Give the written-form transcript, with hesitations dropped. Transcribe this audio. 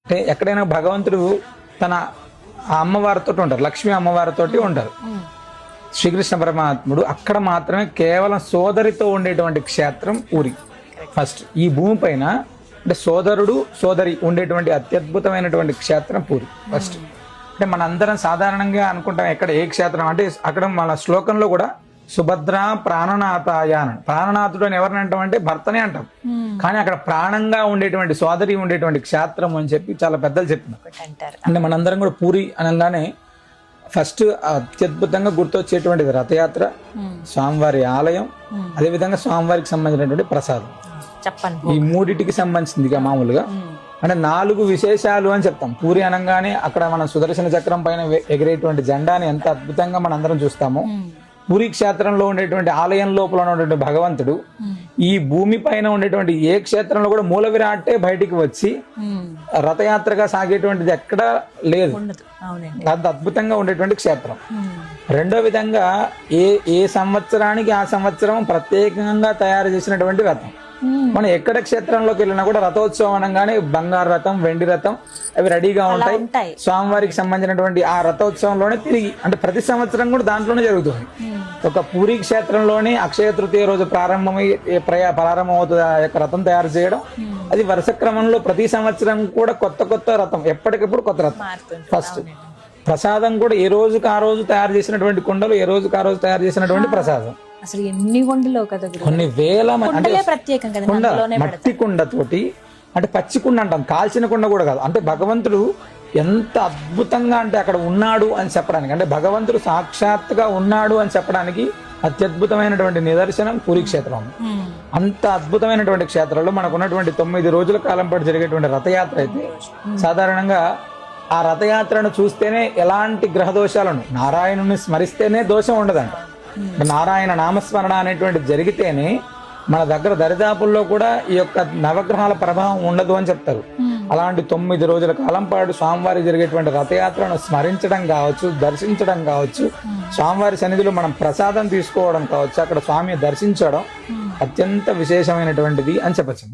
అంటే ఎక్కడైనా భగవంతుడు తన అమ్మవారితో ఉంటారు, లక్ష్మీ అమ్మవారితో ఉంటారు. శ్రీకృష్ణ పరమాత్ముడు అక్కడ మాత్రమే కేవలం సోదరితో ఉండేటువంటి క్షేత్రం పూరి. ఫస్ట్ ఈ భూమి పైన అంటే సోదరుడు సోదరి ఉండేటువంటి అత్యద్భుతమైనటువంటి క్షేత్రం పూరి ఫస్ట్. అంటే మనందరం సాధారణంగా అనుకుంటాం ఎక్కడ ఏ క్షేత్రం అంటే అక్కడ మన శ్లోకంలో కూడా సుభద్ర ప్రాణనాథాయ అని, ప్రాణనాథుడు అని ఎవరిని అంటామంటే భర్తనే అంటాం, కానీ అక్కడ ప్రాణంగా ఉండేటువంటి సోదరి ఉండేటువంటి క్షేత్రం అని చెప్పి చాలా పెద్దలు చెప్పినారు. అంటే మనందరం కూడా పూరి అనగానే ఫస్ట్ అత్యద్భుతంగా గుర్తొచ్చేటువంటిది రథయాత్ర, స్వామివారి ఆలయం, అదేవిధంగా స్వామివారికి సంబంధించినటువంటి ప్రసాదం. ఈ మూడిటికి సంబంధించిందిగా మామూలుగా అంటే 4 విశేషాలు అని చెప్తాం. పూరి అనగానే అక్కడ మనం సుదర్శన చక్రం పైన ఎగిరేటువంటి జెండాని ఎంత అద్భుతంగా మనం అందరం చూస్తామో, పూరి క్షేత్రంలో ఉండేటువంటి ఆలయం లోపల ఉన్నటువంటి భగవంతుడు ఈ భూమి పైన ఉండేటువంటి ఏ క్షేత్రంలో కూడా మూల విరాటే బయటికి వచ్చి రథయాత్రగా సాగేటువంటిది ఎక్కడా లేదు. అంత అద్భుతంగా ఉండేటువంటి క్షేత్రం. రెండో విధంగా ఏ సంవత్సరానికి ఆ సంవత్సరం ప్రత్యేకంగా తయారు చేసినటువంటి రథం. మనం ఎక్కడ క్షేత్రంలోకి వెళ్ళినా కూడా రథోత్సవం అనగానే బంగారు రథం, వెండి రథం అవి రెడీగా ఉంటాయి. స్వామివారికి సంబంధించినటువంటి ఆ రథోత్సవంలోనే తిరిగి అంటే ప్రతి సంవత్సరం కూడా దాంట్లోనే జరుగుతుంది. ఒక పూరి క్షేత్రంలోనే అక్షయ తృతీయ రోజు ప్రారంభమవుతుంది ఆ యొక్క రథం తయారు చేయడం. అది వరుస క్రమంలో ప్రతి సంవత్సరం కూడా కొత్త రథం, ఎప్పటికప్పుడు కొత్త రథం. ఫస్ట్ ప్రసాదం కూడా ఏ రోజుకి ఆ రోజు తయారు చేసినటువంటి కుండలు, ఏ రోజుకి ఆ రోజు తయారు చేసినటువంటి ప్రసాదం. అసలు ఎన్ని కుండలో కదా, కొన్ని వేల కుండ, మట్టి కుండతోటి అంటే పచ్చి కుండ అంటాం, కాల్చిన కుండ కూడా కాదు. అంటే భగవంతుడు ఎంత అద్భుతంగా అంటే అక్కడ ఉన్నాడు అని చెప్పడానికి, అంటే భగవంతుడు సాక్షాత్తుగా ఉన్నాడు అని చెప్పడానికి అత్యద్భుతమైనటువంటి నిదర్శనం పూరి క్షేత్రం. అంత అద్భుతమైనటువంటి క్షేత్రంలో మనకు ఉన్నటువంటి 9 రోజుల కాలం పాటు జరిగేటువంటి రథయాత్ర అయితే సాధారణంగా ఆ రథయాత్రను చూస్తేనే ఎలాంటి గ్రహ దోషాలను, నారాయణుని స్మరిస్తేనే దోషం ఉండదంట. నారాయణ నామస్మరణ అనేటువంటి జరిగితేనే మన దగ్గర దరిదాపుల్లో కూడా ఈ యొక్క నవగ్రహాల ప్రభావం ఉండదు అని చెప్తారు. అలాంటి 9 రోజుల కాలం పాటు స్వామివారికి జరిగేటువంటి రథయాత్రను స్మరించడం కావచ్చు, దర్శించడం కావచ్చు, స్వామివారి సన్నిధిలో మనం ప్రసాదం తీసుకోవడం కావచ్చు, అక్కడ స్వామిని దర్శించడం అత్యంత విశేషమైనటువంటిది అని చెప్పచ్చు.